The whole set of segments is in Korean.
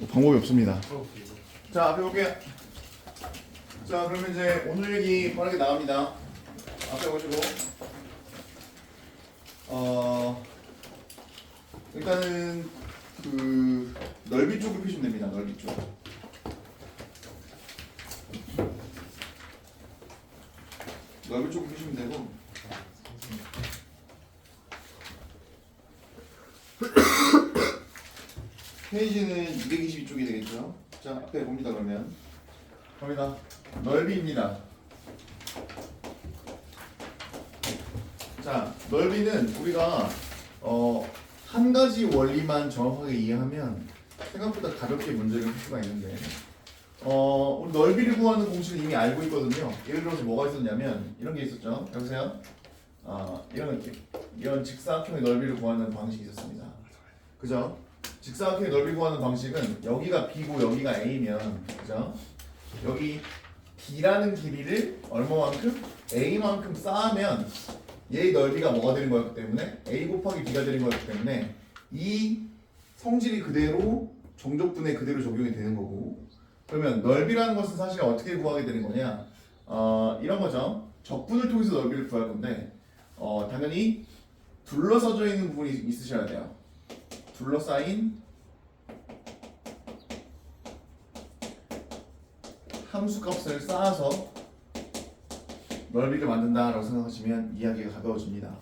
방법이 없습니다. 자, 앞에 볼게요. 자, 그러면 이제 오늘 얘기 빠르게 나갑니다. 앞에 보시고 일단은 그 넓이 쪽을 펴시면 됩니다. 넓이 쪽. 넓이 쪽을 펴시면 되고 페이지는 222쪽이 되겠죠. 자, 앞에 봅니다. 그러면 갑니다. 넓이입니다. 자, 넓이는 우리가 한 가지 원리만 정확하게 이해하면 생각보다 가볍게 문제를 풀 수가 있는데 우리 넓이를 구하는 공식을 이미 알고 있거든요. 예를 들어서 뭐가 있었냐면 이런 게 있었죠. 여보세요? 이런 직사각형의 넓이를 구하는 방식이 있었습니다. 그죠? 직사각형의 넓이 구하는 방식은 여기가 B고 여기가 A면 그죠? 여기 B라는 길이를 얼마만큼? A만큼 쌓으면 얘의 넓이가 뭐가 되는 거였기 때문에 A 곱하기 B가 되는 거였기 때문에 이 성질이 그대로 정적분에 그대로 적용이 되는 거고 그러면 넓이라는 것은 사실 어떻게 구하게 되는 거냐 이런 거죠. 적분을 통해서 넓이를 구할 건데 당연히 둘러서져 있는 부분이 있으셔야 돼요. 둘러싸인 함수값을 쌓아서 넓이를 만든다라고 생각하시면 이야기가 가벼워집니다.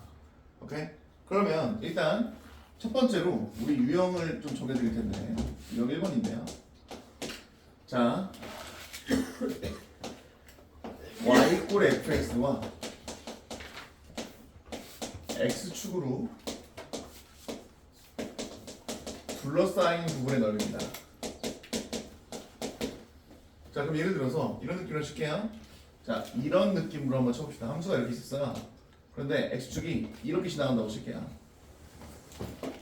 오케이? 그러면 일단 첫 번째로 우리 유형을 좀 적어드릴 텐데 유형 1번인데요. 자, y = fx와 x축으로 둘러싸인 부분의 넓이입니다. 자, 그럼 예를 들어서 이런 느낌으로 칠게요. 자, 이런 느낌으로 한번 쳐봅시다. 함수가 이렇게 있었어요. 그런데 x축이 이렇게 지나간다고 칠게요.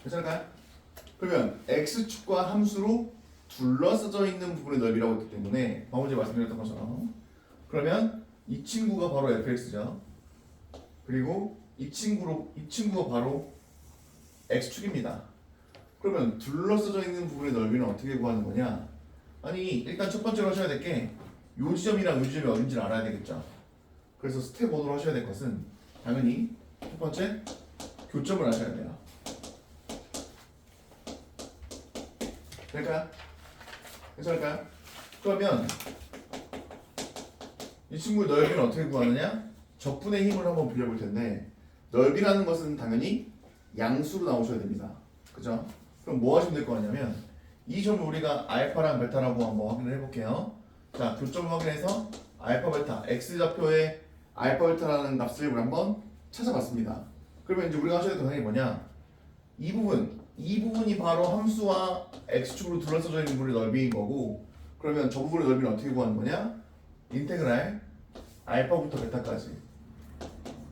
괜찮을까요? 그러면 x축과 함수로 둘러싸져 있는 부분의 넓이라고 했기 때문에 방금 전에 말씀드렸던 것처럼 그러면 이 친구가 바로 fx죠. 그리고 이 친구가 바로 x축입니다. 그러면 둘러싸져 있는 부분의 넓이는 어떻게 구하는 거냐? 아니 일단 첫 번째로 하셔야 될 게 요 지점이랑 요 지점이 어딘지를 알아야 되겠죠. 그래서 스텝 1으로 하셔야 될 것은 당연히 첫 번째 교점을 아셔야 돼요. 될까요? 괜찮을까요? 그러면 이 친구의 넓이는 어떻게 구하느냐? 적분의 힘을 한번 빌려볼 텐데 넓이라는 것은 당연히 양수로 나오셔야 됩니다. 그죠? 그럼 뭐 하시면 될 거 같냐면 이 점을 우리가 알파랑 베타라고 한번 확인을 해볼게요. 자, 교점을 확인해서 알파 베타 x좌표의 알파 베타라는 값을 우리 한번 찾아봤습니다. 그러면 이제 우리가 하셔야 될 당연히 뭐냐? 이 부분이 바로 함수와 x축으로 둘러싸져 있는 부분의 넓이인 거고 그러면 저 부분의 넓이는 어떻게 구하는 거냐? 인테그랄 알파부터 베타까지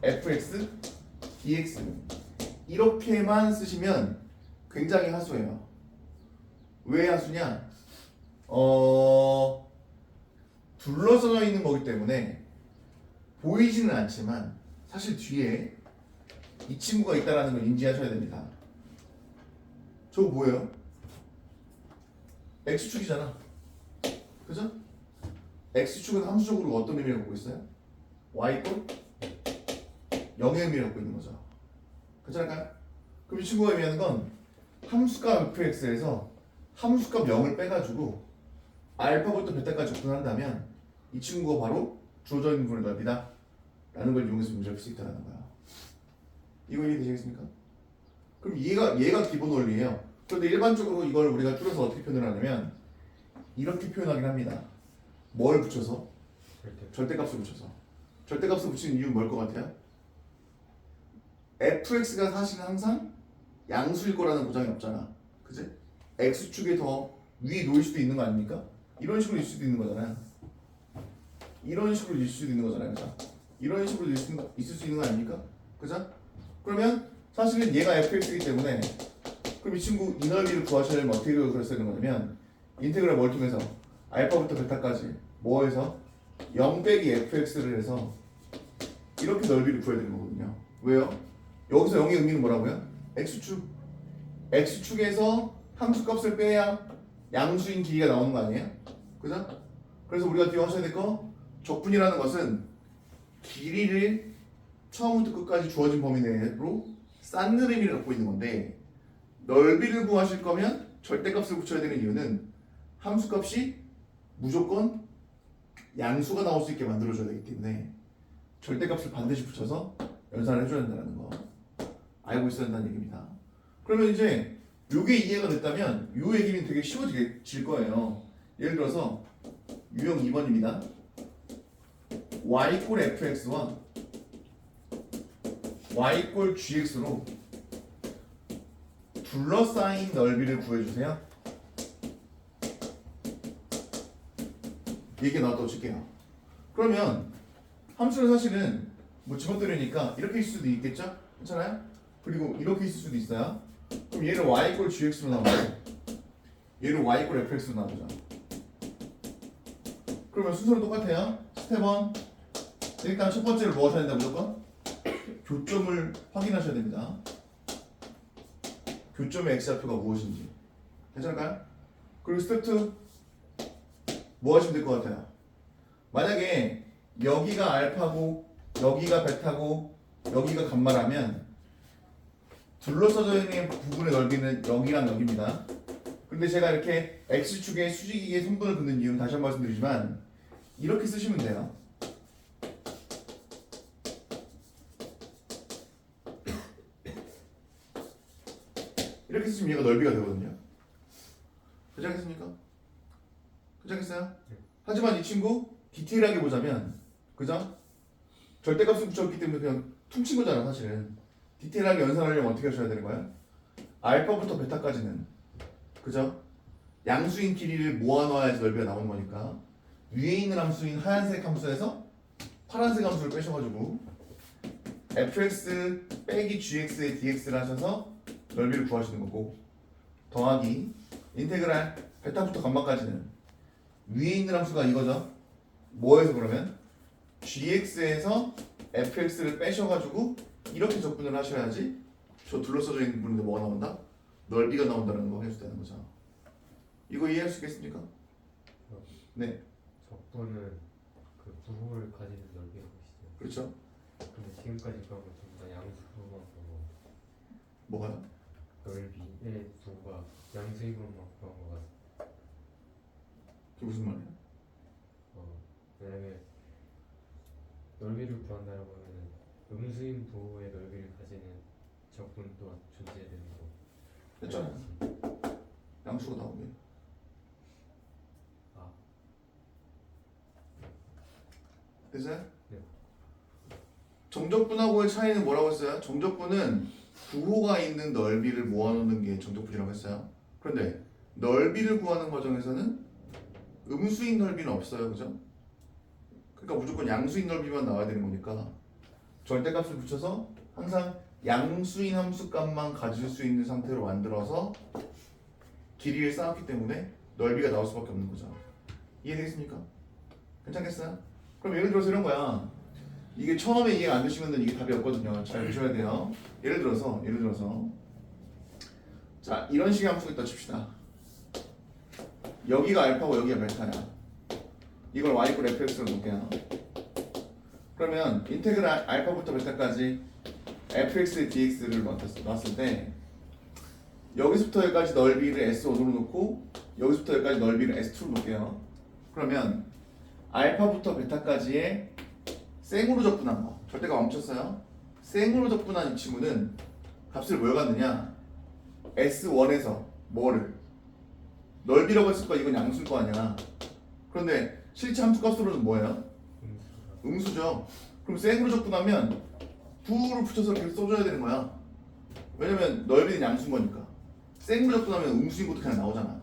fx dx 이렇게만 쓰시면 굉장히 하수예요. 왜 하수냐? 둘러싸져 있는 거기 때문에 보이지는 않지만 사실 뒤에 이 친구가 있다는 걸 인지하셔야 됩니다. 저거 뭐예요? x축이잖아. 그죠? x축은 함수적으로 어떤 의미를 갖고 있어요? y = 0의 의미를 갖고 있는 거죠. 괜찮을까요? 그럼 이 친구가 의미하는 건 함수값 fx에서 함수값 0을 빼가지고 알파부터 베타까지 접근한다면 이 친구가 바로 주어져 있는 부분의 넓이다 라는 걸 이용해서 문제를 풀 수 있다는 거야. 이거 이해되시겠습니까? 그럼 얘가 기본 원리예요. 그런데 일반적으로 이걸 우리가 줄여서 어떻게 표현을 하냐면 이렇게 표현하긴 합니다. 뭘 붙여서? 절대값을 붙여서. 절대값을 붙이는 이유는 뭘 것 같아요? fx가 사실은 항상 양수일 거라는 보장이 없잖아. 그치? x축에 더 위에 놓일 수도 있는 거 아닙니까? 이런 식으로 있을 수도 있는 거잖아요. 이런 식으로 있을 수도 있는 거잖아요. 그죠? 이런 식으로 있을 수 있는 거 아닙니까? 그죠? 그러면 사실은 얘가 fx이기 때문에 그럼 이 친구 이 넓이를 구하셔야 되면 어떻게 그랬어야 되는 거냐면 인테그랄 뭘 통해서 알파부터 베타까지 뭐 해서 0 빼기 fx를 해서 이렇게 넓이를 구해야 되는 거거든요. 왜요? 여기서 0의 의미는 뭐라고요? x축. x축에서 함수값을 빼야 양수인 길이가 나오는 거 아니에요? 그죠? 그래서 우리가 기억하셔야 될 거 적분이라는 것은 길이를 처음부터 끝까지 주어진 범위 내로 쌓는 의미를 갖고 있는 건데 넓이를 구하실 거면 절대값을 붙여야 되는 이유는 함수값이 무조건 양수가 나올 수 있게 만들어줘야 되기 때문에 절대값을 반드시 붙여서 연산을 해줘야 된다는 거 알고 있어야 된다는 얘기입니다. 그러면 이제 요게 이해가 됐다면 요 얘기는 되게 쉬워질 거예요. 예를 들어서 유형 2번입니다. y 꼴 fx와 y 꼴 gx로 둘러싸인 넓이를 구해주세요. 이게 나왔다고 칠게요. 그러면 함수는 사실은 뭐 집어넣으니까 이렇게 있을 수도 있겠죠? 괜찮아요? 그리고 이렇게 있을 수도 있어요. 그럼 얘를 y 꼴 gx로 나오고 얘를 y 꼴 fx로 나오죠. 그러면 순서는 똑같아요. 스텝 1 일단 첫 번째로 뭐 하셔야 된다 무조건? 교점을 확인하셔야 됩니다. 교점의 x좌표가 무엇인지 괜찮을까요? 그리고 스텝 2 뭐 하시면 될 것 같아요? 만약에 여기가 알파고 여기가 베타고 여기가 감마라면 둘러싸져 있는 부분의 넓이는 여기랑 여기입니다. 근데 제가 이렇게 x축에 수직이게 선분을 긋는 이유는 다시 한번 말씀드리지만 이렇게 쓰시면 돼요. 이렇게 쓰시면 얘가 넓이가 되거든요. 괜찮겠습니까? 괜찮겠어요? 네. 하지만 이 친구 디테일하게 보자면 그죠? 절대값을 붙였기 때문에 그냥 퉁친 거잖아 사실은. 디테일하게 연산하려면 어떻게 하셔야 되는 거야? 알파부터 베타까지는 그죠? 양수인 길이를 모아놓아야지 넓이가 나오는 거니까 위에 있는 함수인 하얀색 함수에서 파란색 함수를 빼셔가지고 fx 빼기 gx의 dx를 하셔서 넓이를 구하시는 거고 더하기 인테그랄 베타부터 감마까지는 위에 있는 함수가 이거죠. 뭐에서 그러면 gx에서 fx를 빼셔가지고 이렇게 적분을 하셔야지 저 둘러싸져 있는 부분인데 뭐가 나온다? 넓이가 나온다는 거 해주다는 거죠. 이거 이해할 수 있겠습니까? 네. 적분은 그 부호를 가지는 넓이라고 하시죠. 그렇죠. 근데 지금까지 그런 거 전부 다 양수로만 보고 뭐가요? 넓이의 부호가 양수인 것만 구한 거 같아요. 그게 무슨 말이에요? 왜냐면 넓이를 구한다라고 하면은 음수인 부호의 넓이를 가지는 적분 또한 존재해야 되는 거. 했잖아요. 양수가 나오게. 아, 됐어요? 네. 정적분하고의 차이는 뭐라고 했어요? 정적분은 부호가 있는 넓이를 모아놓는 게 정적분이라고 했어요. 그런데 넓이를 구하는 과정에서는 음수인 넓이는 없어요. 그죠? 그러니까 무조건 양수인 넓이만 나와야 되는 거니까 절대값을 붙여서 항상 양수인 함수값만 가질 수 있는 상태로 만들어서 길이를 쌓았기 때문에 넓이가 나올 수밖에 없는 거죠. 이해되겠습니까? 괜찮겠어요? 그럼 예를 들어서 이런 거야. 이게 처음에 이해가 안 되시면 이게 답이 없거든요. 잘 보셔야 돼요. 예를 들어서 자 이런 식의 함수가 있다 칩시다. 여기가 알파고 여기가 베타야. 이걸 y 꼴 fx로 놓을게요. 그러면 인테그랄 알파부터 베타까지 fx의 dx를 놨을 때 여기서부터 여기까지 넓이를 s5로 놓고 여기서부터 여기까지 넓이를 s2로 놓을게요. 그러면 알파부터 베타까지의 생으로 적분한 거 절대가 멈췄어요. 생으로 적분한 이 친구는 값을 뭘 갖느냐 S1에서 뭐를 넓이라고 했을 거 이건 양수일 거 아니야. 그런데 실제 함수값으로는 뭐예요? 음수죠. 그럼 생으로 적분하면 부를 붙여서 계속 써줘야 되는 거야. 왜냐면 넓이는 양수인 거니까. 생으로 적분하면 음수인 것도 그냥 나오잖아.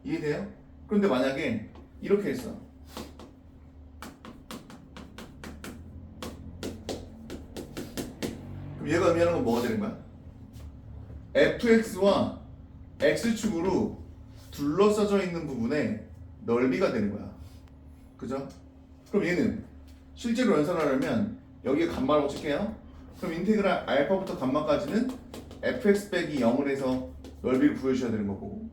이해돼요? 그런데 만약에 이렇게 했어. 그럼 얘가 의미하는 건 뭐가 되는 거야? fx와 x축으로 둘러싸져 있는 부분에 넓이가 되는 거야. 그죠? 그럼 얘는 실제로 연산하려면 여기에 감마라고 칠게요. 그럼 인테그랄 알파부터 감마까지는 fx 빼기 0을 해서 넓이를 구해주셔야 되는 거고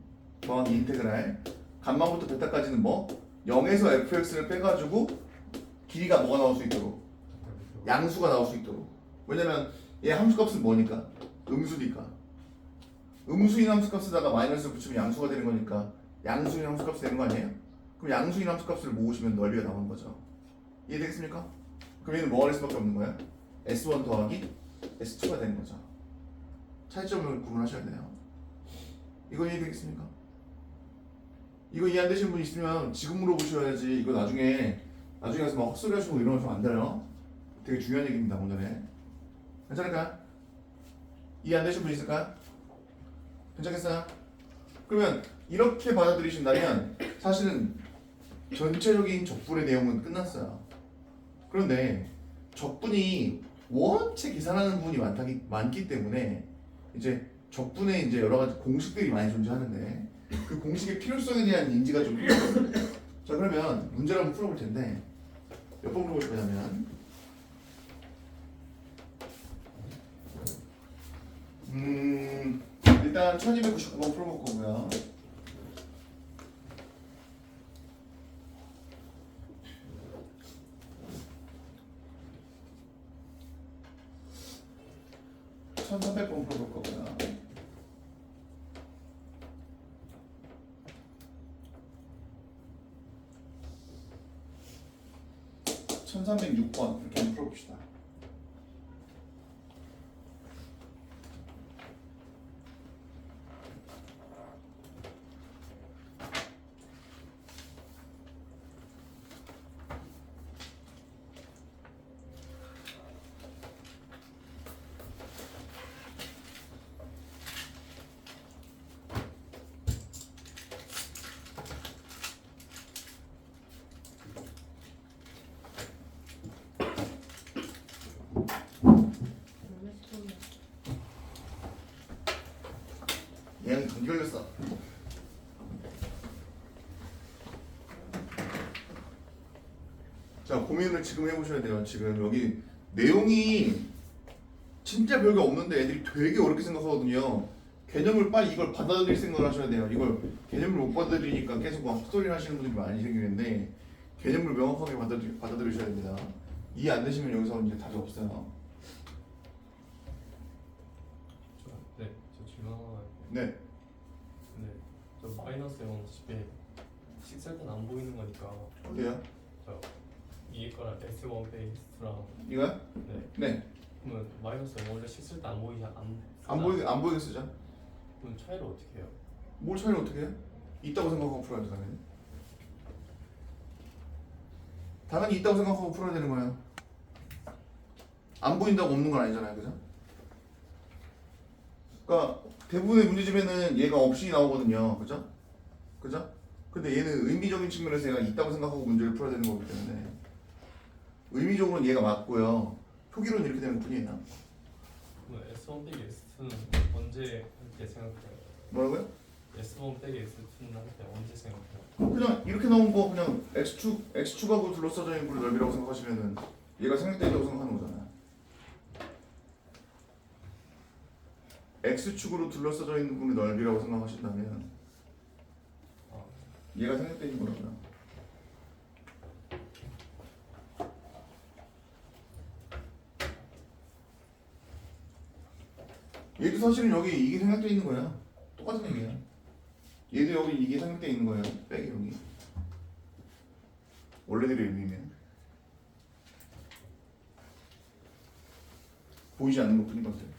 더하기 인테그랄 간만부터 베타까지는 뭐 0에서 fx를 빼가지고 길이가 뭐가 나올 수 있도록 양수가 나올 수 있도록. 왜냐면 얘 함수값은 뭐니까? 음수니까. 음수인 함수값 쓰다가 마이너스를 붙이면 양수가 되는 거니까 양수인 함수값이 되는 거 아니에요? 그럼 양수인 함수값을 모으시면 넓이가 나오는 거죠. 이해되겠습니까? 그럼 얘는 뭐가 될 수밖에 없는 거예요? S1 더하기 S2가 되는 거죠. 차이점을 구분하셔야 돼요. 이거 이해되겠습니까? 이거 이해 안 되시는 분 있으면 지금 물어보셔야지. 이거 나중에 가서 막 헛소리 하시고 이러면 안 돼요. 되게 중요한 얘기입니다 오늘에. 괜찮을까요? 이해 안 되시는 분 있을까요? 괜찮겠어요? 그러면 이렇게 받아들이신다면 사실은 전체적인 적분의 내용은 끝났어요. 그런데 적분이 원체 계산하는 부분이 많기 때문에 이제 적분에 이제 여러 가지 공식들이 많이 존재하는데 그 공식의 필요성에 대한 인지가 좀 필요해요. 자 그러면 문제를 한번 풀어볼 텐데 몇 번 물어볼 거냐면 일단 1299번 풀어볼 거고요. 번 풀어볼 거고요. 1306번 이렇게 한번 풀어봅시다. 얘는 감기 걸렸어. 자 고민을 지금 해보셔야 돼요. 지금 여기 내용이 진짜 별게 없는데 애들이 되게 어렵게 생각하거든요. 개념을 빨리 이걸 받아들일 생각을 하셔야 돼요. 이걸 개념을 못 받아들이니까 계속 막 헛소리 하시는 분들이 많이 생기는데 개념을 명확하게 받아들이셔야 됩니다. 이해 안 되시면 여기서 이제 답이 없어요. 네, 저 질문 하나. 네. 네, 저 마이너스 0 집에 식살 땐 안 보이는 거니까 어때요? 저 위에 거랑 S1 베이스랑 이거요? 네. 네. 그러면 마이너스 0 원래 식살 때 안 보이지 안 보이게 쓰죠. 그럼 차이를 어떻게 해요? 뭘 차이를 어떻게 해요? 있다고 생각하고 풀어야죠 당연히. 당연히 있다고 생각하고 풀어야 되는 거예요. 안 보인다고 없는 건 아니잖아요, 그죠? 그러니까 대부분의 문제집에는 얘가 없이 나오거든요, 그죠? 그죠? 근데 얘는 의미적인 측면에서 얘가 있다고 생각하고 문제를 풀어야 되는 거기 때문에 의미적으로는 얘가 맞고요. 표기로는 이렇게 되는 것뿐이에요. 그럼 S1 빼기 S2는 언제 이렇게 생각해요? 뭐라고요? S1 빼기 S2는 할 때 언제 생각해요? 그냥 이렇게 나온 거 그냥 x축하고 둘러싸져 있는 걸 넓이라고 생각하시면은 얘가 생략되리라고 생각하는 거잖아요. x축으로 둘러싸져 있는 부분의 넓이라고 생각하신다면 얘가 생략되는 거라고요. 얘도 사실은 여기 이게 생략되어 있는 거야. 똑같은 얘기야. 얘도 여기 이게 생략되어 있는 거예요. 빼기 여기. 원래대로 의미면 보이지 않는 것뿐인 것들.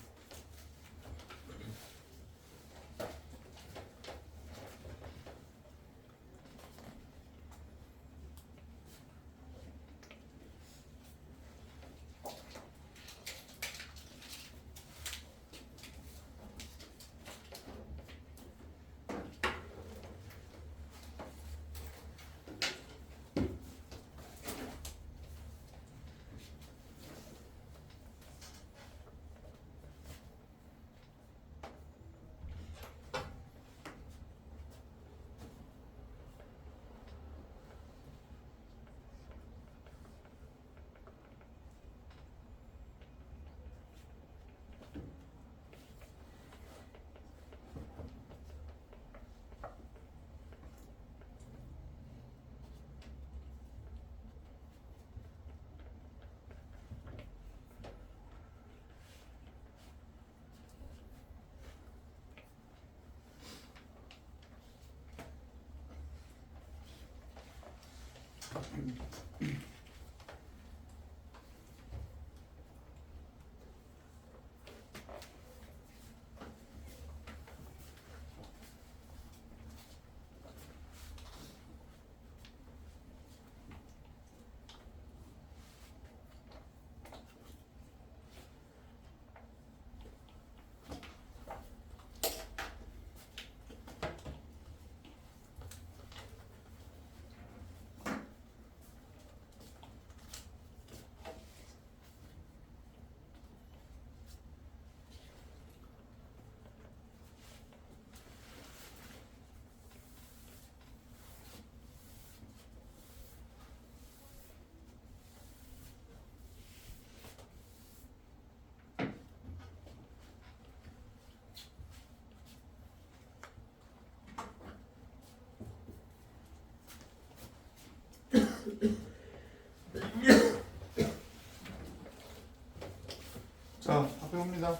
자, 앞에 봅니다.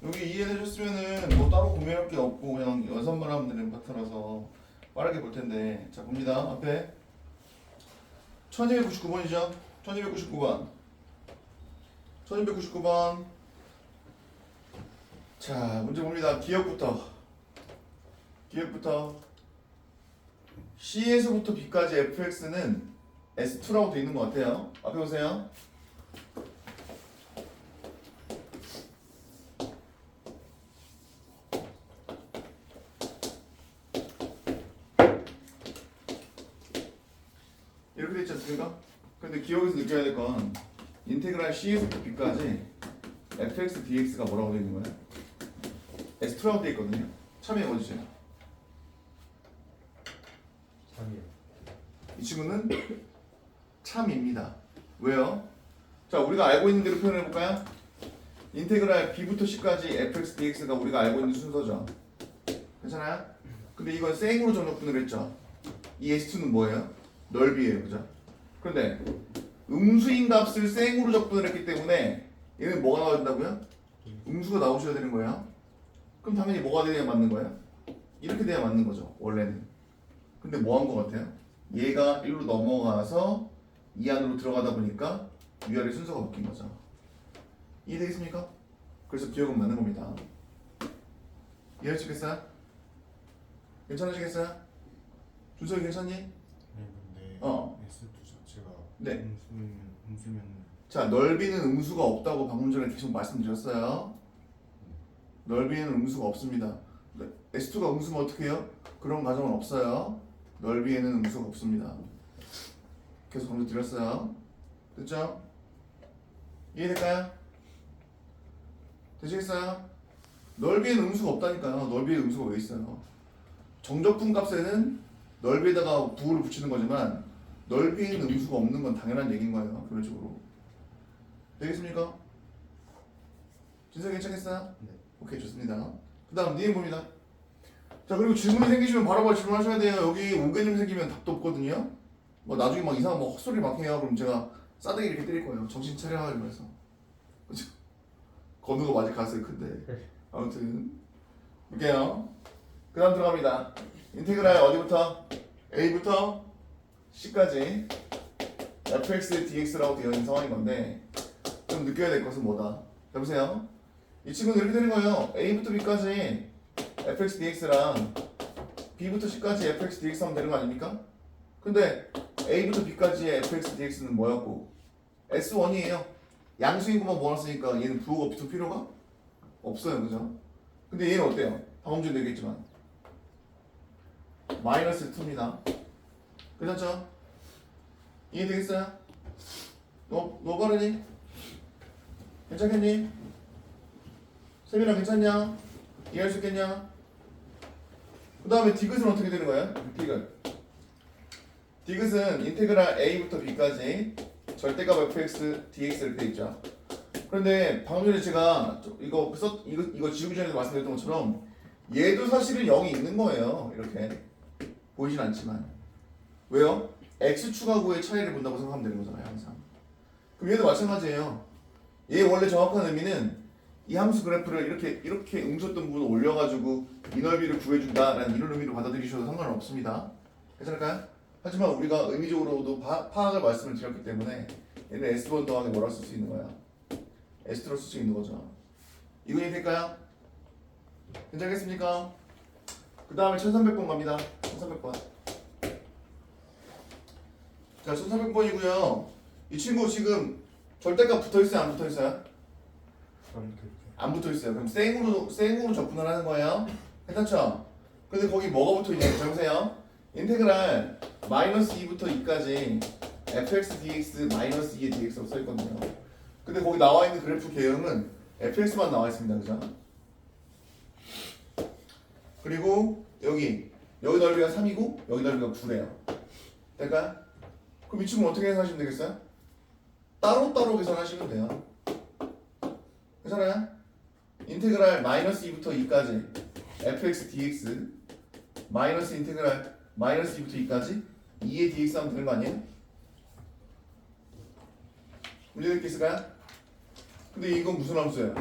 여기 이해되셨으면은 뭐 따로 고민할 게 없고 그냥 연산만 하면 되는 파트라서 빠르게 볼 텐데. 자, 봅니다. 앞에 1299번이죠. 1299번. 1299번. 자, 문제 봅니다. 기억부터. C에서부터 B까지 fx는 S2라고 되어 있는 것 같아요. 앞에 보세요. 이렇게 되어 있지 않습니까? 근데 기억에서 느껴야 될 건 인테그랄 C에서부터 B까지 fx dx가 뭐라고 되어 있는 거예요? S2라고 되어 있거든요. 참여해 보시죠. 3이요. 이 친구는 참입니다. 왜요? 자, 우리가 알고 있는 대로 표현해 볼까요? 인테그랄 b부터 c까지 fx dx가 우리가 알고 있는 순서죠. 괜찮아요? 근데 이건 생으로 정적분을 했죠. 이 s2는 뭐예요? 넓이에요. 그죠? 그런데 음수인 값을 생으로 적분을 했기 때문에 얘는 뭐가 나와야 된다고요? 음수가 나오셔야 되는 거예요. 그럼 당연히 뭐가 돼야 맞는 거예요? 이렇게 돼야 맞는 거죠. 원래는. 근데 뭐 한 거 같아요? 얘가 1로 넘어가서 이 안으로 들어가다 보니까 위아래 순서가 바뀐 거죠. 이해되겠습니까? 그래서 기억은 맞는 겁니다. 이해하시겠어요? 괜찮으시겠어요? 준석이 괜찮니? 네, 근데 어. S2 자체가 네. 음수면 자, 넓이는 음수가 없다고 방금 전에 계속 말씀드렸어요. 넓이에는 음수가 없습니다. S2가 음수면 어떻게 해요? 그런 가정은 없어요. 넓이에는 음수가 없습니다. 계속 강조드렸어요. 됐죠? 이해될까요? 되시겠어요? 넓이에는 음수가 없다니까요. 넓이에 음수가 왜 있어요? 정적분 값에는 넓이에다가 부호를 붙이는 거지만 넓이에는 음수가 없는 건 당연한 얘기인 거예요. 교회적으로. 되겠습니까? 진짜 괜찮겠어요? 네. 오케이, 좋습니다. 그 다음 니은 봅니다. 자, 그리고 질문이 생기시면 바로바로 질문하셔야 돼요. 여기 오개념 생기면 답도 없거든요. 뭐 나중에 막 이상한 뭐 헛소리 막 해요. 그럼 제가 싸대기 이렇게 때릴 거예요. 정신 차려가지고 해서. 그죠? 건우가 맞을 가능성이 큰데. 아무튼 볼게요. 그 다음 들어갑니다. 인테그랄 어디부터? A부터 C까지 fx dx라고 되어 있는 상황인 건데 좀 느껴야 될 것은 뭐다? 여보세요? 이 친구는 이렇게 되는 거예요. A부터 B까지 fx dx랑 B부터 C까지 fx dx 하면 되는 거 아닙니까? 근데 A부터 B까지의 fx dx는 뭐였고 S1이에요. 양수인 것만 모았으니까 얘는 부호가 붙을 필요가 없어요. 그죠? 근데 얘는 어때요? 방금 전에 얘기했지만 마이너스 2입니다. 괜찮죠? 이해되겠어요? 너 바르니? 괜찮겠니? 세민아 괜찮냐? 이해할 수 있겠냐? 그 다음에 디귿은 어떻게 되는 거야? 디귿은 인테그랄 A부터 B까지 절대값 fx dx 이렇게 돼 있죠. 그런데 방금 전에 제가 이거 지우기 전에도 말씀드렸던 것처럼 얘도 사실은 0이 있는 거예요. 이렇게 보이진 않지만 왜요? x축하고의 차이를 본다고 생각하면 되는 거잖아요. 항상. 그럼 얘도 마찬가지예요. 얘 원래 정확한 의미는 이 함수 그래프를 이렇게 응줬던 부분을 올려가지고 이 넓이를 구해준다라는 이런 의미로 받아들이셔도 상관은 없습니다. 괜찮을까요? 하지만 우리가 의미적으로도 파악을 말씀을 드렸기 때문에 얘는 S1 더하기 뭐라 쓸 수 있는 거야? S2로 쓸 수 있는 거죠. 이건이 될까요? 괜찮겠습니까? 그 다음에 1300번 갑니다. 1300번. 자, 1300번이고요. 이 친구 지금 절대값 붙어있어요? 안 붙어있어요? 안 붙어있어요. 그럼 생으로 접근을 하는 거예요. 괜찮죠? 근데 거기 뭐가 붙어있냐면 잘 보세요. 인테그랄 마이너스 2부터 2까지 fx dx 마이너스 2의 dx로 써있거든요. 근데 거기 나와있는 그래프 계형은 fx만 나와있습니다. 그죠? 그리고 여기 넓이가 3이고 여기 넓이가 9래요. 될까요? 그럼 이 친구 어떻게 계산하시면 되겠어요? 따로따로 계산하시면 돼요. 괜찮아요? 인테그랄 마이너스 2부터 2까지 fx dx 마이너스 인테그랄 마이너스 2부터 2까지 2의 dx 하면 되는 거 아니에요? 문제 될 게 있을까요? 근데 이건 무슨 함수예요?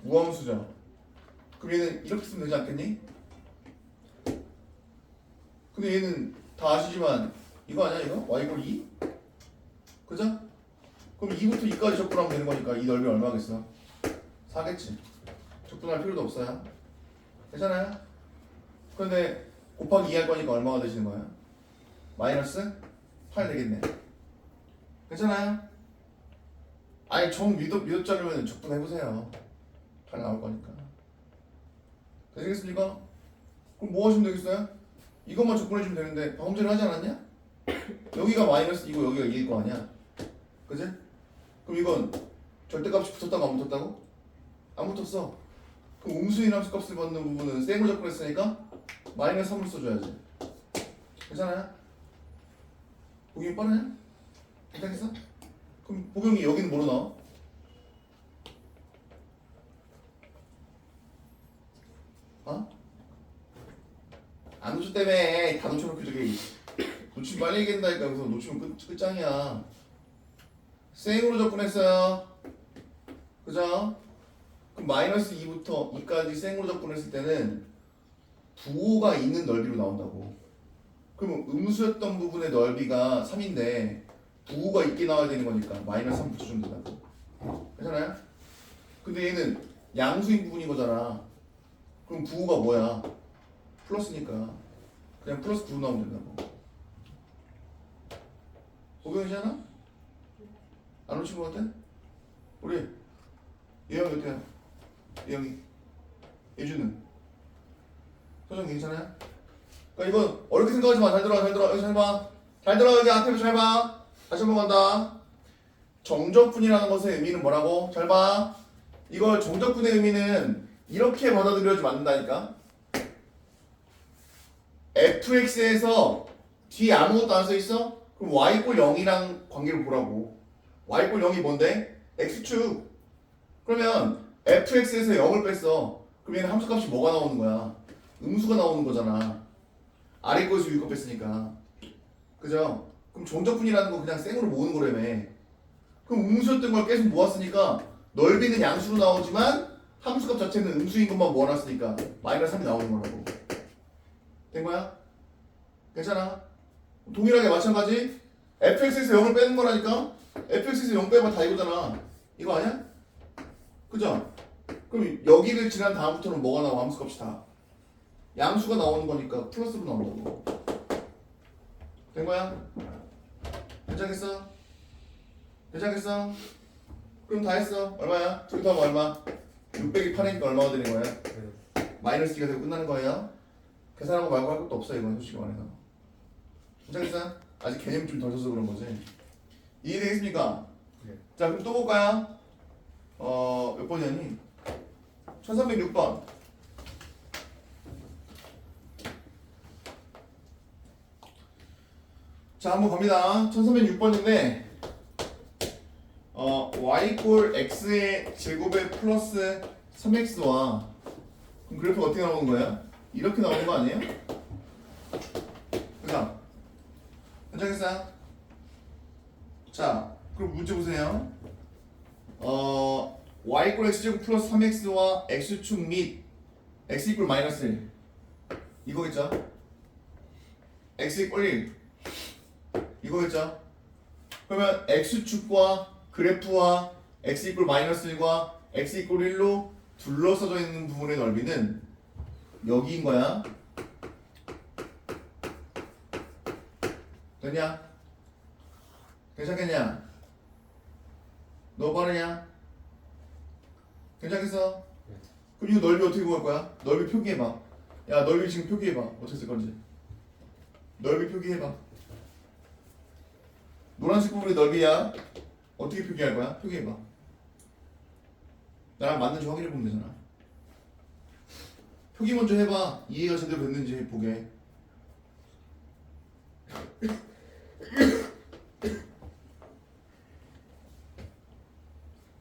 우함수죠. 그럼 얘는 이렇게 쓰면 되지 않겠니? 근데 얘는 다 아시지만 이거 아니야 이거? y 이퀄 2? 그죠? 그럼 2부터 2까지 적분하면 되는 거니까 이 넓이 얼마겠어? 4겠지. 적분할 필요도 없어요. 괜찮아요? 그런데 곱하기 2 할 거니까 얼마가 되시는 거예요? 마이너스 8 되겠네. 괜찮아요? 아니 정 믿었자면 적분해보세요. 8 나올 거니까. 되시겠습니까? 그럼 뭐 하시면 되겠어요? 이것만 적분해주면 되는데 방금 전에 하지 않았냐? 여기가 마이너스 2고 여기가 2일 거 아니야? 그지? 그럼 이건 절대값이 붙었다고 안 붙었다고? 안 붙었어. 그럼 음수인 함수 값을 받는 부분은 생으로 접근했으니까 마이너스 3을 써줘야지. 괜찮아요? 보기 빠르냐? 괜찮겠어? 그럼 보경이 여기는 뭐로 나와? 어? 안 놓쳤다며. 다 놓쳐놓고 저기 놓치면 빨리 얘기한다니까. 그래서 놓치면 끝장이야. 생으로 접근했어요. 그죠? 그럼 마이너스 2부터 2까지 생으로 접근했을 때는 부호가 있는 넓이로 나온다고. 그러면 음수였던 부분의 넓이가 3인데 부호가 있게 나와야 되는 거니까 마이너스 3 붙여주면 된다고. 괜찮아요? 근데 얘는 양수인 부분인 거잖아. 그럼 부호가 뭐야? 플러스니까 그냥 플러스 9 나오면 된다고. 오병이잖아? 안 놓친 것 같아? 우리 예영이 어때요? 예영이 예주는? 소정 괜찮아요? 그러니까 이건 어렵게 생각하지 마. 잘 들어 여기 잘 봐. 잘 들어 여기 앞에 잘 봐. 다시 한번 간다. 정적분이라는 것의 의미는 뭐라고? 잘 봐. 이걸 정적분의 의미는 이렇게 받아들여지면 안 된다니까. fx에서 뒤에 아무것도 안 써있어? 그럼 y 꼴 0이랑 관계를 보라고. y 꼴 0이 뭔데? x축. 그러면 fx에서 0을 뺐어. 그럼 얘는 함수값이 뭐가 나오는 거야? 음수가 나오는 거잖아. 아래 거에서 위거 뺐으니까. 그죠? 그럼 정적분이라는 거 그냥 생으로 모으는 거라며. 그럼 음수였던 걸 계속 모았으니까 넓이는 양수로 나오지만 함수값 자체는 음수인 것만 모아놨으니까 마이너스 3이 나오는 거라고. 된 거야? 괜찮아? 동일하게 마찬가지 fx에서 0을 빼는 거라니까. fx에서 0 빼면 다 이거잖아. 이거 아니야? 그죠? 그럼 여기를 지난 다음부터는 뭐가 나와? 함수값이 다 양수가 나오는 거니까 플러스로 나온다고. 된 거야? 괜찮겠어? 괜찮겠어? 그럼 다 했어. 얼마야? 저기 더하면 얼마? 600이 8이니까 얼마가 되는 거야? 마이너스 2가 되고 끝나는 거예요. 계산하고 말고 할 것도 없어. 이건 솔직히 말해서. 괜찮겠어? 아직 개념이 좀 덜 써서 그런 거지. 이해되겠습니까? 네. 자 그럼 또 볼까요? 몇 번이니? 1306번. 자 한번 갑니다. 1306번인데 y 꼴 x의 제곱에 플러스 3x와 그럼 그래프가 어떻게 나오는 거예요? 이렇게 나오는 거 아니에요? 그죠? 괜찮겠어요? 자 그럼 문제 보세요. y 꼴 x제곱 플러스 3x와 x축 및 x 이퀄 마이너스 1 이거겠죠? x 이퀄 1 이거겠죠? 그러면 x축과 그래프와 x 이퀄 마이너스 1과 x 이퀄 1로 둘러싸져 있는 부분의 넓이는 여기인 거야. 됐냐? 괜찮겠냐? 너 빠르냐? 괜찮겠어? 그럼 이거 넓이 어떻게 구할 거야? 넓이 표기해봐. 야, 넓이 지금 표기해봐. 어떻게 쓸 건지. 넓이 표기해봐. 노란색 부분의 넓이야. 어떻게 표기할 거야? 표기해봐. 나랑 맞는지 확인해보면 되잖아. 표기 먼저 해봐. 이해가 제대로 됐는지 보게.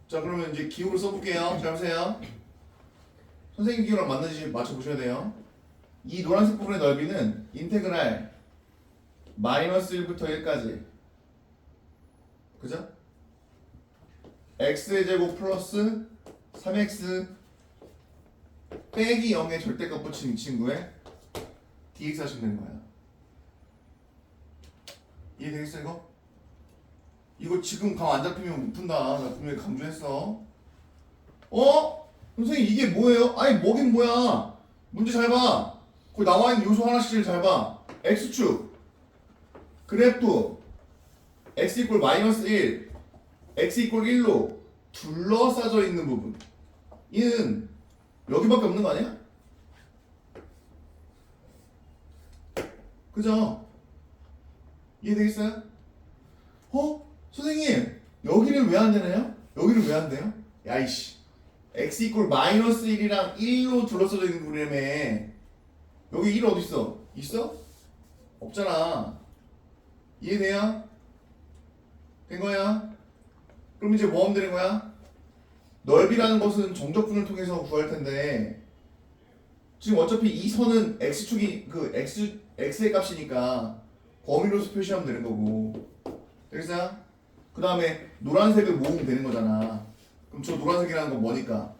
자, 그러면 이제 기호를 써볼게요. 잘 보세요. 선생님 기호랑 맞는지 맞춰보셔야 돼요. 이 노란색 부분의 넓이는 인테그랄 마이너스 1부터 1까지, 그죠? x의 제곱 플러스 3x 빼기 0의 절대값 붙인 이 친구의 dx 하시면 되는 거야. 이해되겠어 이거? 이거 지금 감 안 잡히면 못 푼다. 나 분명히 강조했어. 어? 선생님 이게 뭐예요? 아니 뭐긴 뭐야. 문제 잘 봐. 거기 나와있는 요소 하나씩을 잘 봐. x축 그래프 x 이퀄 마이너스 1 x 이퀄 1로 둘러싸져 있는 부분, 이는 여기밖에 없는 거 아니야? 그죠? 이해되겠어요? 선생님 여기를 왜 안 되나요? 여기를 왜 안 돼요? 야이씨, x 이퀄 마이너스 1이랑 1로 둘러싸져 있는 부분이라며. 여기 1 어디 있어? 있어? 없잖아. 이해돼요? 된 거야? 그럼 이제 뭐 하면 되는 거야? 넓이라는 것은 정적분을 통해서 구할 텐데, 지금 어차피 이 선은 x축이 그 x의 값이니까 범위로서 표시하면 되는 거고. 되겠어요? 그 다음에 노란색을 모으면 되는 거잖아. 그럼 저 노란색이라는 건 뭐니까?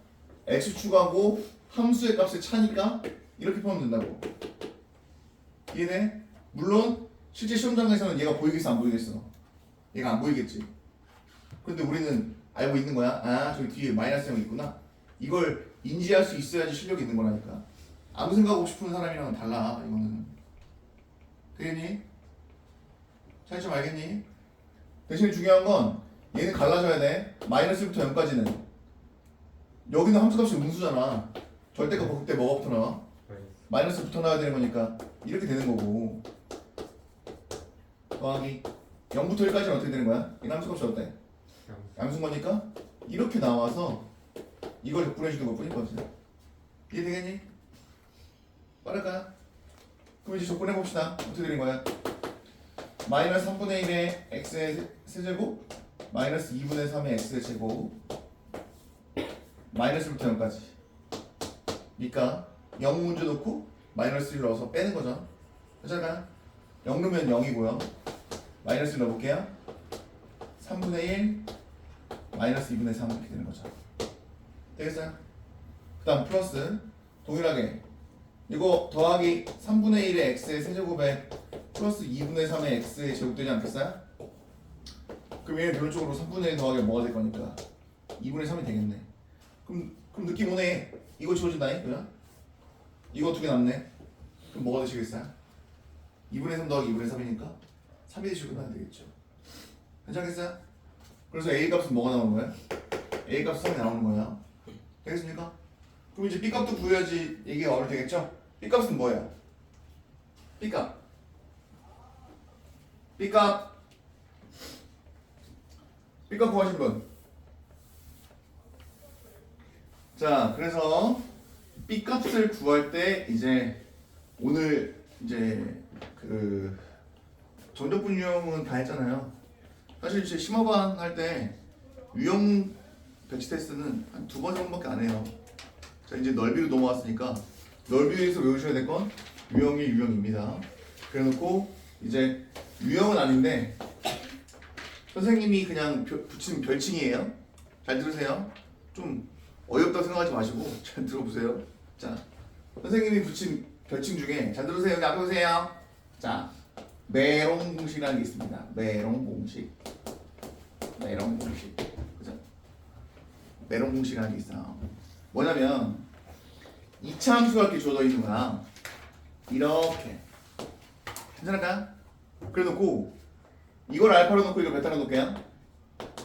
x축하고 함수의 값의 차니까 이렇게 풀면 된다고. 이해돼? 물론 실제 시험장에서는 얘가 보이겠어 안 보이겠어? 얘가 안 보이겠지. 그런데 우리는 알고 있는 거야. 아, 저기 뒤에 마이너스 0이 있구나. 이걸 인지할 수 있어야지 실력이 있는 거라니까. 아무 생각하고 싶은 사람이랑은 달라. 이거는. 되겠니? 차이점 알겠니? 대신 중요한 건 얘는 갈라져야 돼. 마이너스 1부터 0까지는. 여기는 함수값이 음수잖아. 절대값 그때 뭐가 붙어 나와? 마이너스 붙어 나와야 되는 거니까 이렇게 되는 거고. 더하기 0부터 1까지는 어떻게 되는 거야? 이 함수값이 어때? 양수인 거니까 이렇게 나와서 이걸 적분해주는 것 뿐인 거지. 이해되겠니? 빠를까요? 그럼 이제 적분해봅시다. 어떻게 되는 거야? 마이너스 3분의 1의 x의 세제곱 마이너스 2분의 3의 x의 제곱 마이너스부터 0까지. 그러니까 0 문제 놓고 마이너스 1 넣어서 빼는 거죠. 괜찮을까요? 0 넣으면 0이고요. 마이너스 1 넣어볼게요. 3분의 1 마이너스 2분의 3 이렇게 되는 거죠. 되겠어요? 그 다음 플러스 동일하게 이거 더하기 3분의 1의 x의 세제곱에 플러스 2분의 3의 x의 제곱되지 않겠어요? 그럼 얘는 변쪽으로 3분의 1 더하기 뭐가 될 거니까 2분의 3이 되겠네. 그럼 느낌 오네. 이거 지워진다니? 그냥? 이거 두 개 남네. 그럼 뭐가 되시겠어요? 2분의 3 더하기 2분의 3이니까 3이 되시고 끝나면 되겠죠. 괜찮겠어요? 그래서 A 값은 뭐가 나오는 거야? A 값 3이 나오는 거야. 되겠습니까? 그럼 이제 B 값도 구해야지 이게 어느 되겠죠? B 값은 뭐야? B 값. B 값. B 값 구하신 분. 자, 그래서 B 값을 구할 때 이제 오늘 이제 그 정적분 유형은 다 했잖아요. 사실 이제 심화반 할 때 유형 배치 테스트는 한 2번, 3번밖에 안 해요. 자, 이제 넓이로 넘어왔으니까 넓이에서 외우셔야 될 건 유형이 유형입니다. 그래놓고 이제 유형은 아닌데 선생님이 그냥 붙인 별칭이에요. 잘 들으세요. 좀 어이없다고 생각하지 마시고 잘 들어보세요. 자, 선생님이 붙인 별칭 중에 잘 들으세요. 여기 앞에 보세요. 자, 메롱 공식이라는 게 있습니다. 메롱 공식. 그죠? 메롱 공식이라는 게 있어요. 뭐냐면 2차 함수가 이렇게 주어져 있는 거야. 이렇게. 괜찮을까요? 그래 놓고 이걸 알파로 놓고 이걸 베타로 놓을게요.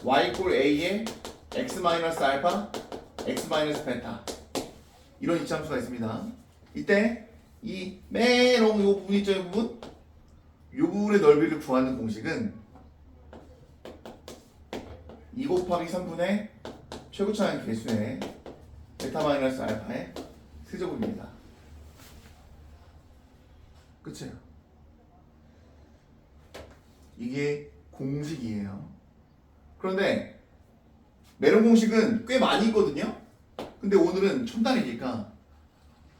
y 꼴 a에 x 마이너스 알파, x 마이너스 베타. 이런 2차 함수가 있습니다. 이때 이 메롱 요 부분 있죠, 이 부분? 요 부분의 넓이를 구하는 공식은 2 곱하기 3분의 최고차항 개수의 베타 마이너스 알파의 세제곱입니다. 그치요? 이게 공식이에요. 그런데 메롱 공식은 꽤 많이 있거든요. 근데 오늘은 첨단이니까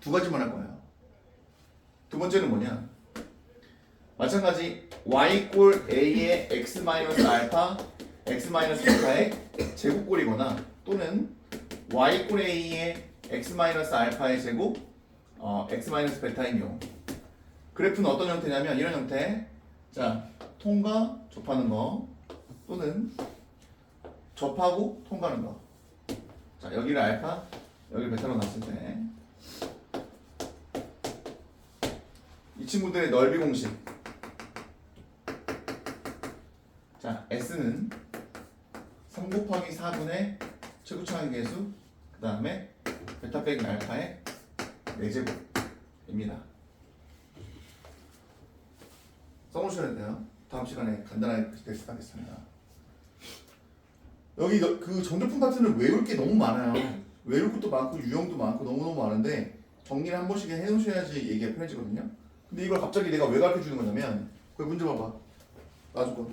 두 가지만 할 거예요. 두 번째는 뭐냐? 마찬가지 y 꼴 a의 x 마이너스 알파, x 마이너스 베타의 제곱꼴이거나 또는 y 꼴 a의 x 마이너스 알파의 제곱, x 마이너스 베타인 경우. 그래프는 어떤 형태냐면 이런 형태. 자, 통과 접하는 거 또는 접하고 통과하는 거. 자, 여기를 알파, 여기를 베타로 놨을 때 이 친구들의 넓이 공식. 자, S는 3 곱하기 4분의 최고차항 계수 그 다음에 베타 빼기 알파의 4제곱입니다. 써놓으셔야 돼요. 다음 시간에 간단하게 테스트하겠습니다. 여기 그 정제품 파트는 외울 게 너무 많아요. 외울 것도 많고 유형도 많고 너무너무 많은데 정리를 한 번씩 해놓으셔야지 얘기가 편해지거든요. 근데 이걸 갑자기 내가 왜 가르쳐 주는 거냐면 그 문제 봐봐. 놔줄 거.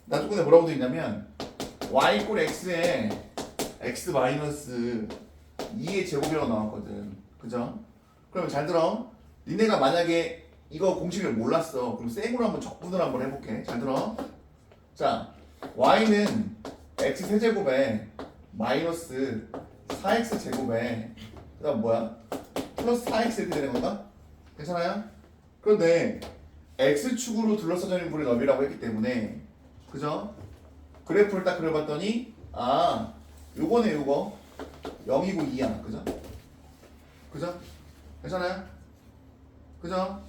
놔줄 건에 뭐라고 돼 있냐면 y 꼴 x에 x 마이너스 2의 제곱이라고 나왔거든. 그죠? 그러면 잘 들어. 니네가 만약에 이거 공식을 몰랐어. 그럼 쌩으로 한번 적분을 한번 해볼게. 잘 들어. 자, y는 x 세제곱에 마이너스 4x 제곱에 그 다음 뭐야? 플러스 4x 이렇게 되는 건가? 괜찮아요? 그런데 x축으로 둘러싸져 있는 물의 넓이라고 했기 때문에 그죠? 그래프를 딱 그려봤더니 아 요거네 요거 0이고 2야. 그죠? 그죠? 괜찮아요? 그죠?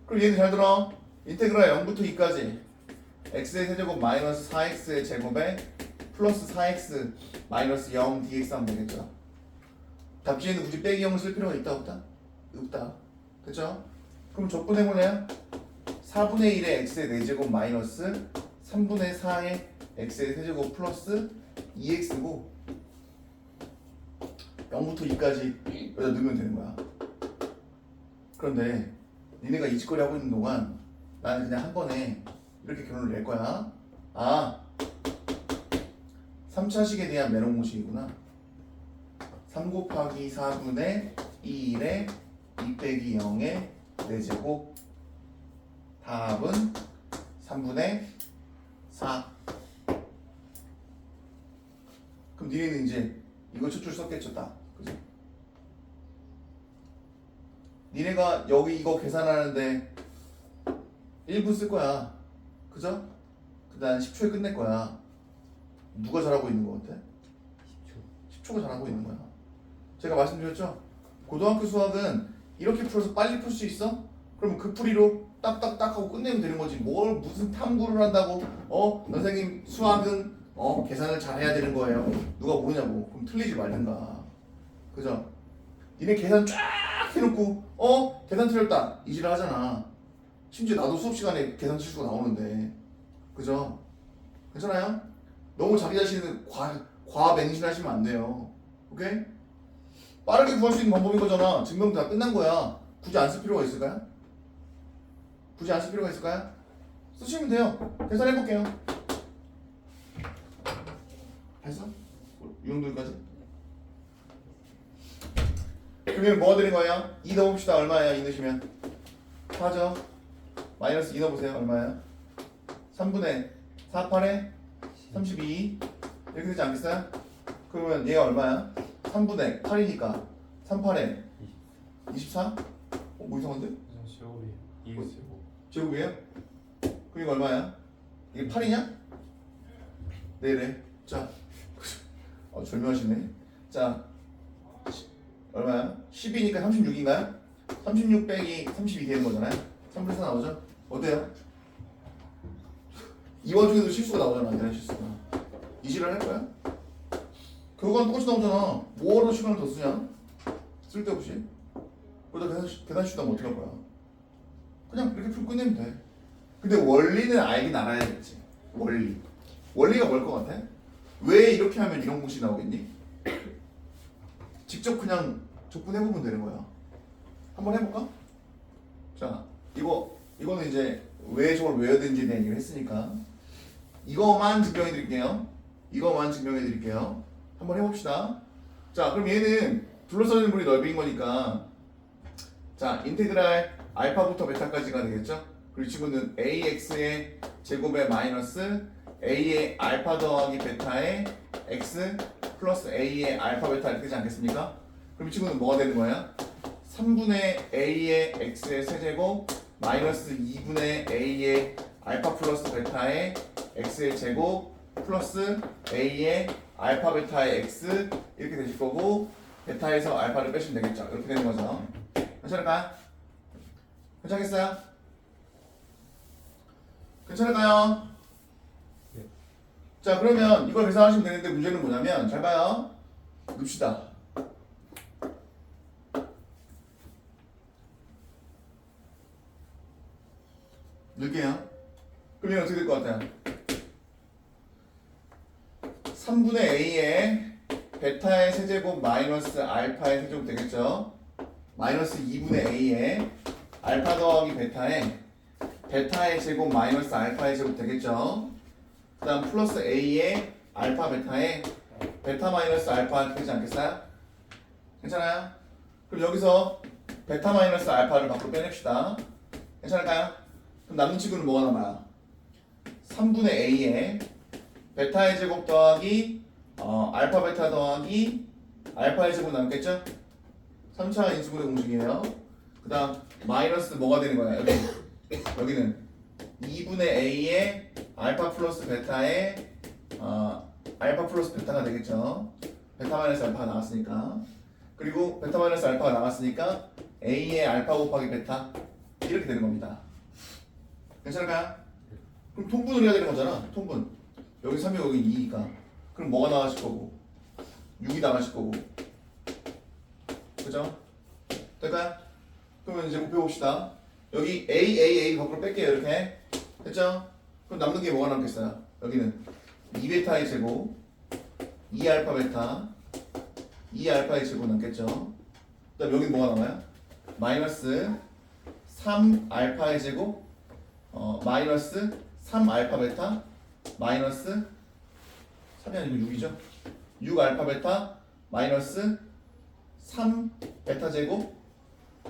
그럼 얘는 잘 들어. 인테그랄 0부터 2까지 x의 세제곱 마이너스 4x의 제곱에 플러스 4x 마이너스 0 dx 하면 되겠죠. 답지에는 굳이 빼기 0을 쓸 필요가 있다 없다? 없다. 그쵸? 그럼 적분해볼래요? 4분의 1의 x의 4제곱 마이너스 3분의 4의 x의 세제곱 플러스 2x고 0부터 2까지 여기다 넣으면 되는 거야. 그런데 니네가 이 짓거리 하고 있는 동안 나는 그냥 한 번에 이렇게 결론을 낼 거야. 아 3차식에 대한 메롱 공식이구나. 3 곱하기 4분의 2의 2 빼기 0의 4제곱. 답은 3분의 4. 그럼 니네는 이제 이거 첫 줄 썼겠죠 딱. 그죠? 니네가 여기 이거 계산하는데 1분 쓸 거야. 그죠? 그 다음 10초에 끝낼 거야. 누가 잘하고 있는 거 같아? 10초가 잘하고 있는 거야. 제가 말씀드렸죠? 고등학교 수학은 이렇게 풀어서 빨리 풀 수 있어? 그러면 그 풀이로 딱딱딱 하고 끝내면 되는 거지. 뭘 무슨 탐구를 한다고 선생님 수학은 계산을 잘 해야 되는 거예요. 누가 모르냐고. 그럼 틀리지 말든가. 그죠? 니네 계산 쫙 해놓고 계산 틀렸다 이지랄 하잖아. 심지어 나도 수업 시간에 계산 실수가 나오는데. 그죠? 괜찮아요? 너무 자기 자신을 과맹신하시면 안 돼요. 오케이? 빠르게 구할 수 있는 방법인 거잖아. 증명도 다 끝난 거야. 굳이 안 쓸 필요가 있을까요? 굳이 안 쓸 필요가 있을까요? 쓰시면 돼요. 계산해볼게요. 했어? 유형들까지? 그러면 뭐가 되는 거예요? 2 넣어봅시다. 얼마예요? 2 넣으시면 4죠? 마이너스 2 넣어보세요. 얼마예요? 3분의 4, 8에 32 이렇게 되지 않겠어요? 그러면 얘가 얼마야? 3분의 8이니까 3, 8에 24? 뭐 이상한데? 제곱이 2x 제곱. 제곱이에요? 그러니까 얼마야? 이게 8이냐? 네네. 자, 절묘하시네. 자, 얼마야? 10이니까 36인가요? 36 빼기 32 되는 거잖아요. 3분의 4 나오죠? 어때요? 이 와중에도 실수가 나오잖아. 대단 실수가. 이지랄 할 거야? 결과는 똑같이 나오잖아. 뭐하러 시간을 더 쓰냐? 쓸데없이. 그러다 계산 실수 나면 어떻게 할 거야? 그냥 이렇게 풀고 끝내면 돼. 근데 원리는 알긴 알아야겠지. 원리. 원리가 뭘 것 같아? 왜 이렇게 하면 이런 공식이 나오겠니? 직접 그냥 적분해보면 되는 거야. 한번 해볼까? 자, 이거는 이제 왜 저걸 외워야 되는지에 대한 얘기를 했으니까 이거만 증명해 드릴게요. 이거만 증명해 드릴게요. 한번 해봅시다. 자, 그럼 얘는 둘러싸는 물이 넓이인 거니까 자, 인테그랄 알파부터 베타까지가 되겠죠? 그리고 이 친구는 ax의 제곱에 마이너스 a의 알파 더하기 베타의 x 플러스 a의 알파 베타 이렇게 되지 않겠습니까? 그럼 이 친구는 뭐가 되는 거야? 3분의 a의 x의 세제곱 마이너스 2분의 a의 알파 플러스 베타의 x의 제곱 플러스 a의 알파 베타의 x 이렇게 되실 거고 베타에서 알파를 빼시면 되겠죠. 이렇게 되는 거죠. 괜찮을까요? 괜찮겠어요? 괜찮을까요? 네. 자, 그러면 이걸 계산하시면 되는데 문제는 뭐냐면 잘 봐요. 놉시다. 넣을게요. 그러면 어떻게 될 것 같아요? 3분의 a의 베타의 세제곱 마이너스 알파의 세제곱 되겠죠? 마이너스 2분의 a의 알파 더하기 베타의 제곱 마이너스 알파의 제곱 되겠죠? 그 다음 플러스 a의 알파 베타의 베타 마이너스 알파 이렇게 되지 않겠어요? 괜찮아요? 그럼 여기서 베타 마이너스 알파를 밖으로 빼냅시다. 괜찮을까요? 그럼 남는 친구는 뭐가 남아요? 3분의 a의 베타의 제곱 더하기 알파 베타 더하기 알파의 제곱 남겠죠? 3차 인수분해 공식이에요. 그 다음 마이너스 뭐가 되는 거야? 여기는 2분의 a의 알파 플러스 베타의 알파 플러스 베타가 되겠죠. 베타 마이너스 알파가 나왔으니까. 그리고 베타 마이너스 알파가 나왔으니까 a의 알파 곱하기 베타 이렇게 되는 겁니다. 괜찮을까요? 그럼 통분을 해야 되는 거잖아. 통분. 여기 3이 여기 2니까. 그럼 뭐가 나가실 거고 6이 나가실 거고. 그죠? 될까요? 그러면 이제 곱해봅시다. 여기 a 밖으로 뺄게요. 이렇게. 됐죠? 그럼 남는 게 뭐가 남겠어요? 여기는 2베타의 제곱 2알파 베타 2알파의 제곱 남겠죠? 그 다음 여기 뭐가 남아요? 마이너스 3알파의 제곱 마이너스 3알파 베타 마이너스 3이 아니고 6이죠? 6알파 베타 마이너스 3 베타 제곱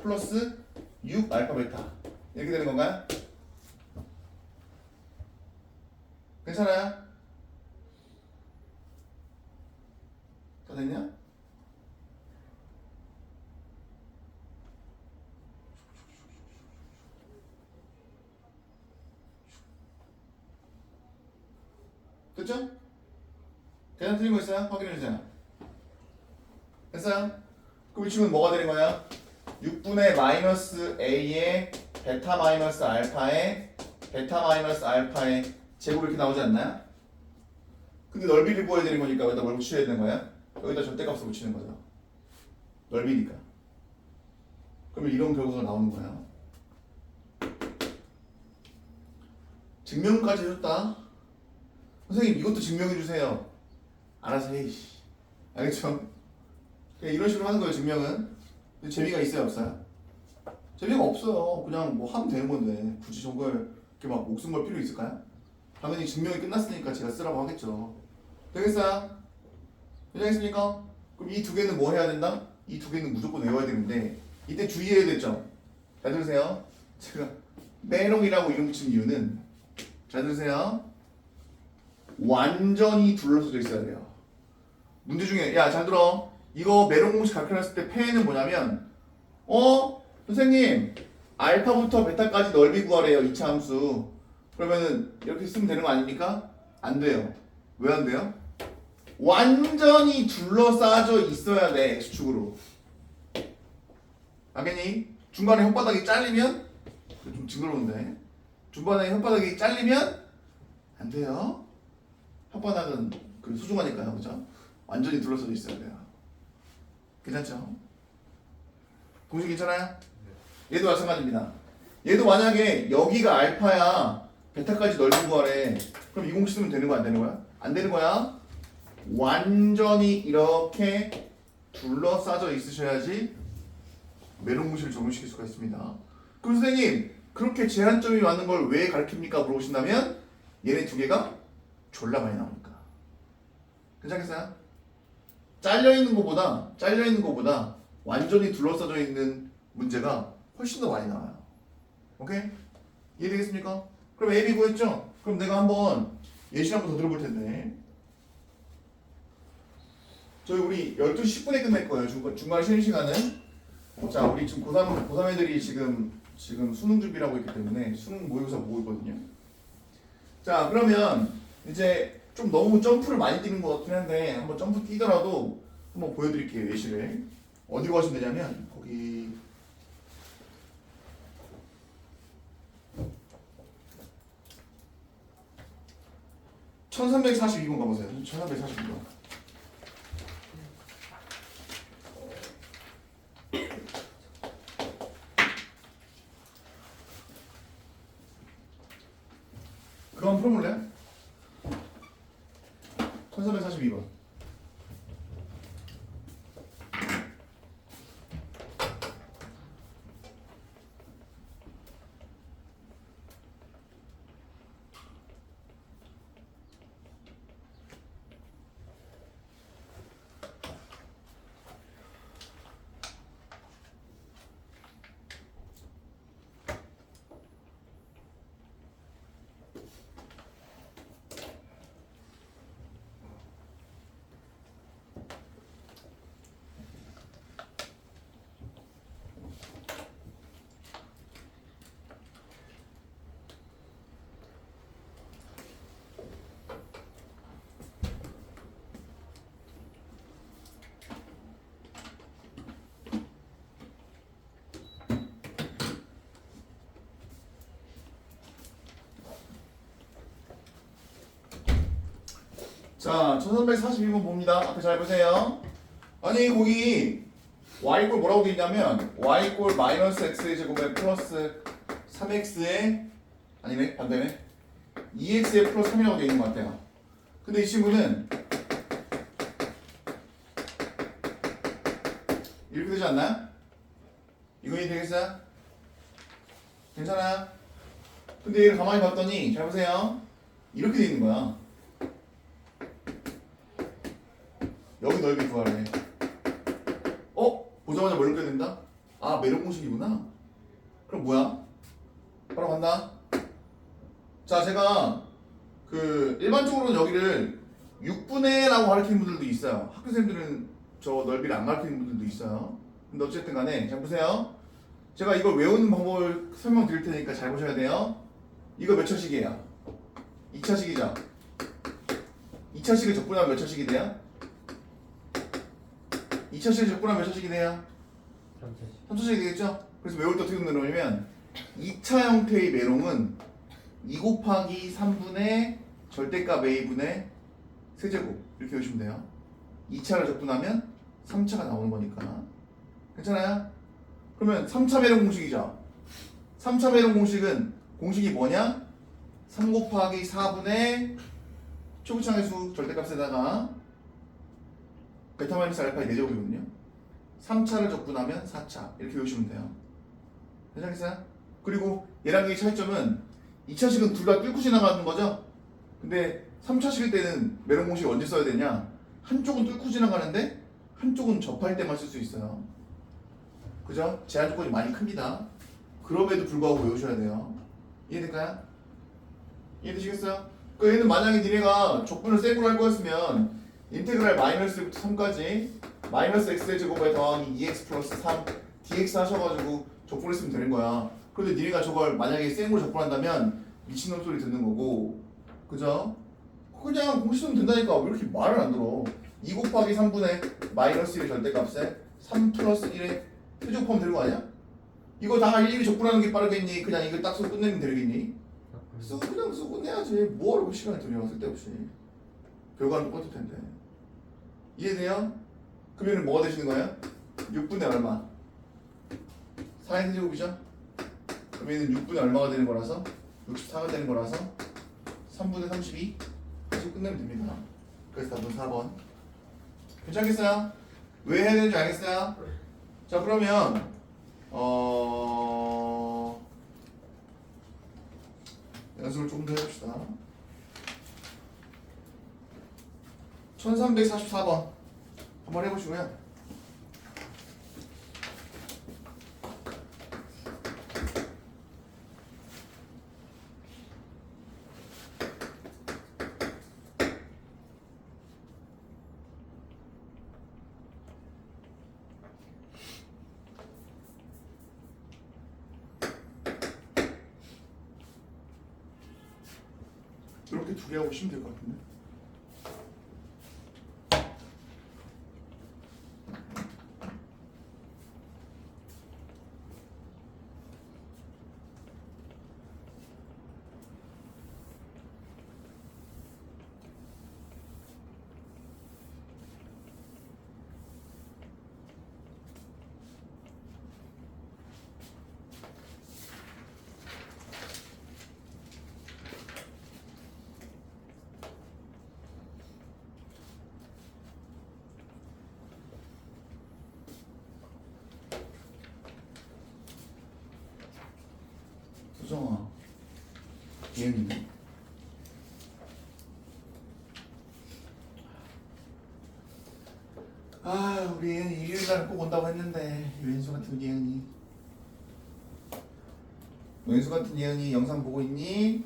플러스 6 알파 베타 이렇게 되는 건가요? 괜찮아요? 다 됐냐? 됐죠? 계산 틀린 거 있어요? 확인해주세요. 됐어요? 그럼 이 친구는 뭐가 되는 거야? 6분의 마이너스 a의 베타 마이너스 알파의 제곱 이렇게 나오지 않나요? 근데 넓이를 구해야 되는 거니까 여기다 뭘 붙여야 되는 거야? 여기다 절대값을 붙이는 거죠. 넓이니까. 그러면 이런 결과가 나오는 거야. 증명까지 해줬다. 선생님 이것도 증명해 주세요. 알아서 해. 알겠죠? 그냥 이런 식으로 하는 거예요. 증명은. 근데 재미가 있어요, 없어요? 재미가 없어요. 그냥 뭐 하면 되는 건데 굳이 저걸 이렇게 막 목숨 걸 필요 있을까요? 당연히 증명이 끝났으니까 제가 쓰라고 하겠죠. 되겠어요? 괜찮겠습니까? 그럼 이 두 개는 뭐 해야 된다? 이 두 개는 무조건 외워야 되는데 이때 주의해야 될 점. 잘 들으세요. 제가 메롱이라고 이름 붙인 이유는 잘 들으세요. 완전히 둘러서져 있어야 돼요. 문제 중에 야 잘 들어. 이거 메롱 공식 가르쳐놨을 때 폐해는 뭐냐면 선생님 알파부터 베타까지 넓이 구하래요 2차 함수. 그러면은 이렇게 쓰면 되는 거 아닙니까? 안 돼요. 왜 안 돼요? 완전히 둘러싸져 있어야 돼 x축으로. 알겠니? 중간에 혓바닥이 잘리면 좀 징그러운데 중간에 혓바닥이 잘리면 안 돼요. 혓바닥은 그 소중하니까요, 그죠? 완전히 둘러싸져 있어야 돼요. 괜찮죠? 공식 괜찮아요? 얘도 마찬가지입니다. 얘도 만약에 여기가 알파야 베타까지 넓이 구하래. 그럼 이 공식 쓰면 되는 거야, 안 되는 거야? 안 되는 거야. 완전히 이렇게 둘러싸져 있으셔야지 메론 공식을 적용시킬 수가 있습니다. 그럼 선생님 그렇게 제한점이 많은 걸 왜 가르칩니까? 물어보신다면 얘네 두 개가 졸라 많이 나오니까. 괜찮겠어요? 잘려있는 것보다 완전히 둘러싸져 있는 문제가 훨씬 더 많이 나와요. 오케이? 이해되겠습니까? 그럼 A, B 구했죠? 그럼 내가 한번 예시 한번 더 들어볼 텐데 저희 우리 12시 10분에 끝낼 거예요. 중간 쉬는 시간은. 자, 우리 지금 고3 애들이 지금 수능 준비를 하고 있기 때문에 수능 모의고사 보고 있거든요. 자, 그러면 이제 좀 너무 점프를 많이 뛰는 것 같긴 한데 한번 점프 뛰더라도 한번 보여드릴게요. 예시를. 어디로 가시면 되냐면 거기 (1342번) 가보세요. 1342번. 그거 한번 풀어볼래요? 1342번. 자, 1342번 봅니다. 앞에 잘 보세요. 아니, 거기 y 꼴 뭐라고 돼 있냐면 y 꼴 마이너스 x의 제곱에 플러스 3x에 아니네, 반대네. 2x에 플러스 3이라고 돼 있는 것 같아요. 근데 이 친구는 이렇게 되지 않나요? 이거 이해되겠어요? 괜찮아요? 근데 얘를 가만히 봤더니 잘 보세요. 이렇게 돼 있는 거야. 여기 넓이 구하래. 보자마자 뭘 느껴야 된다? 아, 매력 공식이구나. 그럼 뭐야? 바로 간다. 자, 제가 일반적으로는 여기를 6분의 라고 가르치는 분들도 있어요. 학교생들은 저 넓이를 안 가르치는 분들도 있어요. 근데 어쨌든 간에 잘 보세요. 제가 이걸 외우는 방법을 설명드릴 테니까 잘 보셔야 돼요. 이거 몇 차식이에요? 2차식이죠? 2차식을 적분하면 몇 차식이 돼요? 2차식을 적분하면 몇 차식이 돼요? 3차식이 되겠죠? 그래서 외울 때 어떻게 넣으냐면 2차 형태의 메롱은 2 곱하기 3분의 절대값 a분의 세제곱 이렇게 외우시면 돼요. 2차를 적분하면 3차가 나오는 거니까. 괜찮아요? 그러면 3차 메롱 공식이죠? 3차 메롱 공식은 공식이 뭐냐? 3 곱하기 4분의 초기창의 수 절대값에다가 베타 마이너스 알파의 4제곱이거든요. 3차를 적분하면 4차 이렇게 외우시면 돼요. 괜찮겠어요? 그리고 얘랑 이 차이점은 2차식은 둘 다 뚫고 지나가는 거죠. 근데 3차식일 때는 메론 공식 언제 써야 되냐? 한쪽은 뚫고 지나가는데 한쪽은 접할 때만 쓸 수 있어요. 그죠? 제한 조건이 많이 큽니다. 그럼에도 불구하고 외우셔야 돼요. 이해될까요? 이해되시겠어요? 그 얘는 만약에 니네가 적분을 생으로 할 거였으면 인테그랄 마이너스 3까지 마이너스 x의 제곱에 더하기 2x 플러스 3 dx 하셔가지고 적분했으면 되는 거야. 그런데 니네가 저걸 만약에 쌩으로 적분한다면 미친놈 소리 듣는 거고, 그죠? 그냥 공식으로 된다니까 왜 이렇게 말을 안 들어? 2 곱하기 3분의 마이너스 1의 절대값에 3 플러스 1의 최적화하면 되는 거 아니야? 이거 다 일일이 적분하는 게 빠르겠니? 그냥 이거 딱 쓰고 끝내면 되겠니? 그냥 쓰고 끝내야지. 뭐하러 그 시간을 들여 쓸데없이. 결과는 똑같을 텐데. 이해돼요? 그러면 뭐가 되시는 거예요? 6분의 얼마? 4의 세제곱이죠? 그러면 6분의 얼마가 되는 거라서 64가 되는 거라서 3분의 32 하시고 끝내면 됩니다. 그래서 답은 4번. 괜찮겠어요? 왜 해야 되는지 알겠어요? 자 그러면 연습을 조금 더 해봅시다. 1344번 한번 해보시고요. 이렇게 두 개 하고 오시면 될 것 같은데. 수정아, 예은이네. 아, 우리 예은이 일요일날 꼭 온다고 했는데 왼수 같은 예은이. 왼수 같은 예은이 영상 보고 있니?